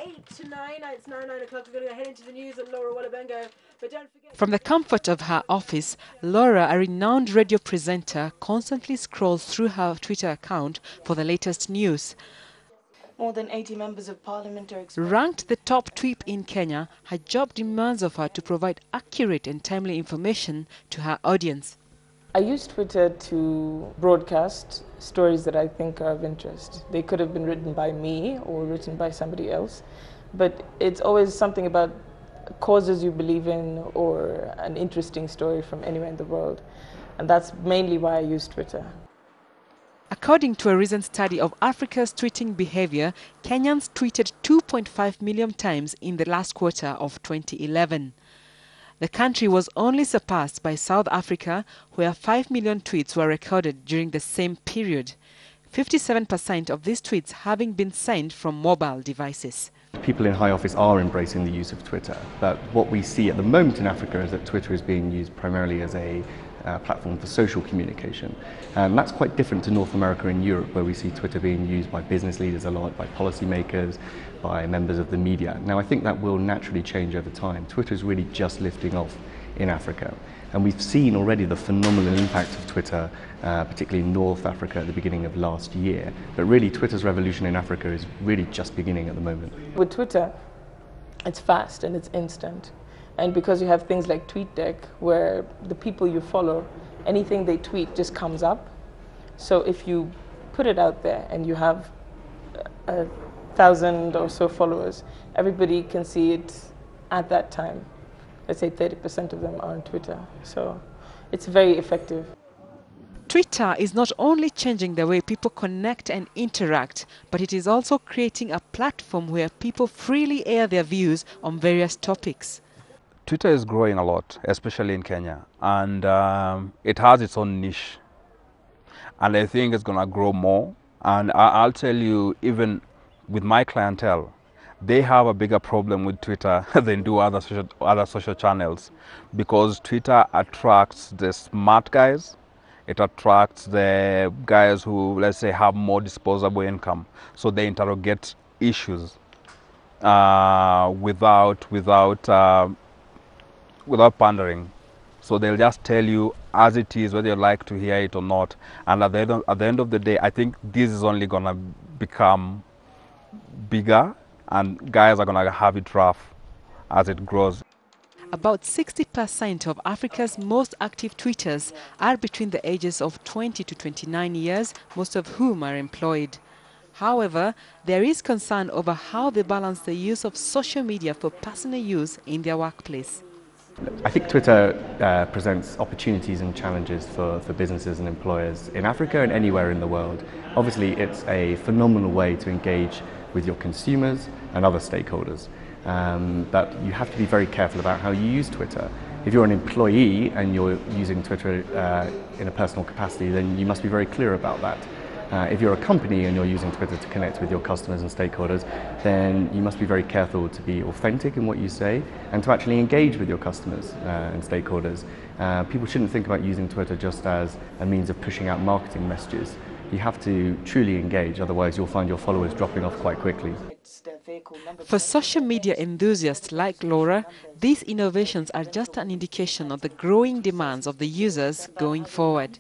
8 to 9. It's now 9 o'clock. We're going to head into the news and Laura Wallabengo. But don't forget... From the comfort of her office, Laura, a renowned radio presenter, constantly scrolls through her Twitter account for the latest news. More than 80 members of parliament are Ranked the top tweep in Kenya, her job demands of her to provide accurate and timely information to her audience. I use Twitter to broadcast stories that I think are of interest. They could have been written by me or written by somebody else, but it's always something about causes you believe in or an interesting story from anywhere in the world. And that's mainly why I use Twitter. According to a recent study of Africa's tweeting behavior, Kenyans tweeted 2.5 million times in the last quarter of 2011. The country was only surpassed by South Africa, where 5 million tweets were recorded during the same period, 57% of these tweets having been sent from mobile devices. People in high office are embracing the use of Twitter, but what we see at the moment in Africa is that Twitter is being used primarily as a platform for social communication. And that's quite different to North America and Europe, where we see Twitter being used by business leaders a lot, by policymakers, by members of the media. Now I think that will naturally change over time. Twitter is really just lifting off in Africa. And we've seen already the phenomenal impact of Twitter, particularly in North Africa at the beginning of last year. But really Twitter's revolution in Africa is really just beginning at the moment. With Twitter, it's fast and it's instant. And because you have things like TweetDeck, where the people you follow, anything they tweet just comes up. So if you put it out there and you have 1,000 or so followers, everybody can see it at that time. Let's say 30% of them are on Twitter. So it's very effective. Twitter is not only changing the way people connect and interact, but it is also creating a platform where people freely air their views on various topics. Twitter is growing a lot, especially in Kenya, and it has its own niche. And I think it's going to grow more. And I'll tell you, even with my clientele, they have a bigger problem with Twitter than do other social channels, because Twitter attracts the smart guys. It attracts the guys who, let's say, have more disposable income. So they interrogate issues without pandering. So they'll just tell you as it is, whether you like to hear it or not. And at the end of the day, I think this is only going to become bigger, and guys are going to have it rough as it grows. About 60% of Africa's most active tweeters are between the ages of 20 to 29 years, most of whom are employed. However, there is concern over how they balance the use of social media for personal use in their workplace. I think Twitter presents opportunities and challenges for businesses and employers in Africa and anywhere in the world. Obviously, it's a phenomenal way to engage with your consumers and other stakeholders. But you have to be very careful about how you use Twitter. If you're an employee and you're using Twitter in a personal capacity, then you must be very clear about that. If you're a company and you're using Twitter to connect with your customers and stakeholders, then you must be very careful to be authentic in what you say and to actually engage with your customers and stakeholders. People shouldn't think about using Twitter just as a means of pushing out marketing messages. You have to truly engage, otherwise you'll find your followers dropping off quite quickly. For social media enthusiasts like Laura, these innovations are just an indication of the growing demands of the users going forward.